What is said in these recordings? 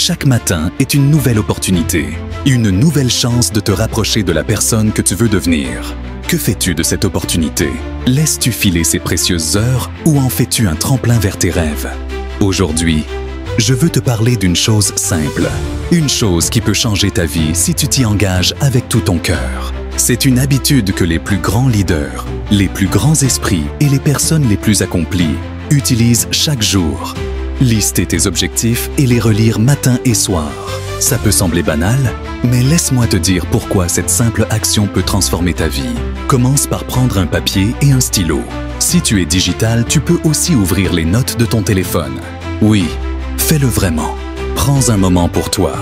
Chaque matin est une nouvelle opportunité, une nouvelle chance de te rapprocher de la personne que tu veux devenir. Que fais-tu de cette opportunité? Laisses-tu filer ces précieuses heures ou en fais-tu un tremplin vers tes rêves? Aujourd'hui, je veux te parler d'une chose simple, une chose qui peut changer ta vie si tu t'y engages avec tout ton cœur. C'est une habitude que les plus grands leaders, les plus grands esprits et les personnes les plus accomplies utilisent chaque jour. Lister tes objectifs et les relire matin et soir. Ça peut sembler banal, mais laisse-moi te dire pourquoi cette simple action peut transformer ta vie. Commence par prendre un papier et un stylo. Si tu es digital, tu peux aussi ouvrir les notes de ton téléphone. Oui, fais-le vraiment. Prends un moment pour toi.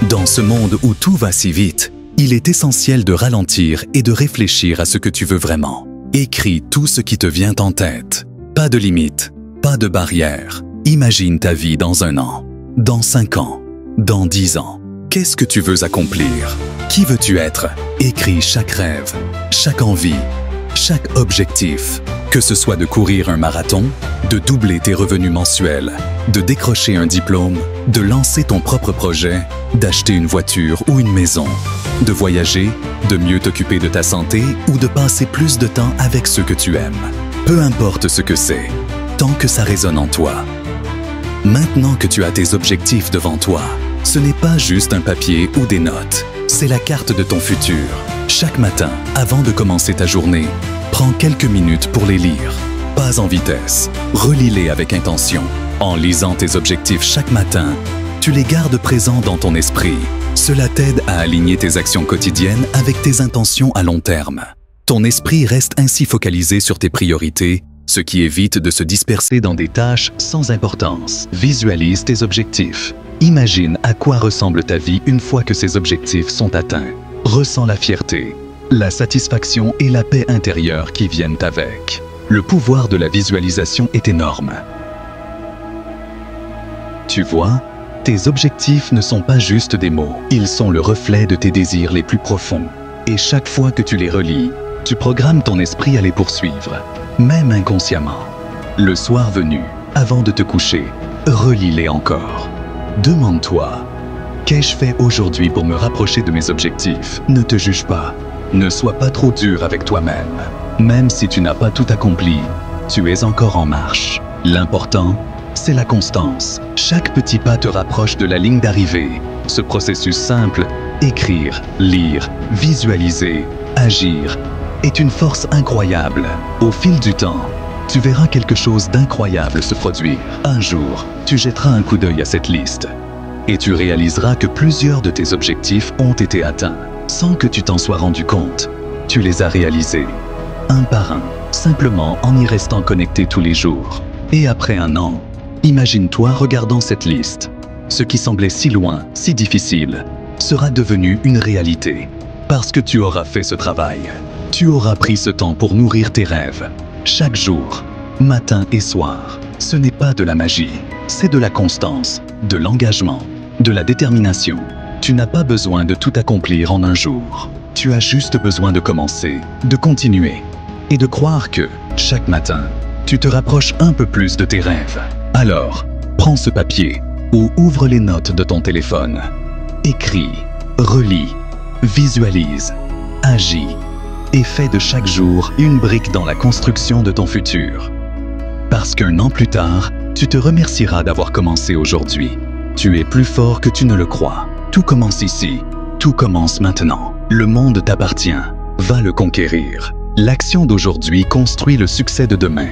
Dans ce monde où tout va si vite, il est essentiel de ralentir et de réfléchir à ce que tu veux vraiment. Écris tout ce qui te vient en tête. Pas de limite, pas de barrière. Imagine ta vie dans 1 an, dans 5 ans, dans 10 ans. Qu'est-ce que tu veux accomplir? Qui veux-tu être? Écris chaque rêve, chaque envie, chaque objectif. Que ce soit de courir un marathon, de doubler tes revenus mensuels, de décrocher un diplôme, de lancer ton propre projet, d'acheter une voiture ou une maison, de voyager, de mieux t'occuper de ta santé ou de passer plus de temps avec ceux que tu aimes. Peu importe ce que c'est, tant que ça résonne en toi. Maintenant que tu as tes objectifs devant toi, ce n'est pas juste un papier ou des notes, c'est la carte de ton futur. Chaque matin, avant de commencer ta journée, prends quelques minutes pour les lire. Pas en vitesse, relis-les avec intention. En lisant tes objectifs chaque matin, tu les gardes présents dans ton esprit. Cela t'aide à aligner tes actions quotidiennes avec tes intentions à long terme. Ton esprit reste ainsi focalisé sur tes priorités, ce qui évite de se disperser dans des tâches sans importance. Visualise tes objectifs. Imagine à quoi ressemble ta vie une fois que ces objectifs sont atteints. Ressens la fierté, la satisfaction et la paix intérieure qui viennent avec. Le pouvoir de la visualisation est énorme. Tu vois, tes objectifs ne sont pas juste des mots, ils sont le reflet de tes désirs les plus profonds. Et chaque fois que tu les relis, tu programmes ton esprit à les poursuivre, même inconsciemment. Le soir venu, avant de te coucher, relis-les encore. Demande-toi, qu'ai-je fait aujourd'hui pour me rapprocher de mes objectifs? Ne te juge pas. Ne sois pas trop dur avec toi-même. Même si tu n'as pas tout accompli, tu es encore en marche. L'important, c'est la constance. Chaque petit pas te rapproche de la ligne d'arrivée. Ce processus simple, écrire, lire, visualiser, agir, est une force incroyable. Au fil du temps, tu verras quelque chose d'incroyable se produire. Un jour, tu jetteras un coup d'œil à cette liste et tu réaliseras que plusieurs de tes objectifs ont été atteints. Sans que tu t'en sois rendu compte, tu les as réalisés, un par un, simplement en y restant connecté tous les jours. Et après 1 an, imagine-toi regardant cette liste. Ce qui semblait si loin, si difficile, sera devenu une réalité. Parce que tu auras fait ce travail. Tu auras pris ce temps pour nourrir tes rêves. Chaque jour, matin et soir. Ce n'est pas de la magie, c'est de la constance, de l'engagement, de la détermination. Tu n'as pas besoin de tout accomplir en 1 jour. Tu as juste besoin de commencer, de continuer et de croire que, chaque matin, tu te rapproches un peu plus de tes rêves. Alors, prends ce papier ou ouvre les notes de ton téléphone. Écris, relis, visualise, agis et fais de chaque jour une brique dans la construction de ton futur. Parce qu'1 an plus tard, tu te remercieras d'avoir commencé aujourd'hui. Tu es plus fort que tu ne le crois. Tout commence ici, tout commence maintenant. Le monde t'appartient, va le conquérir. L'action d'aujourd'hui construit le succès de demain.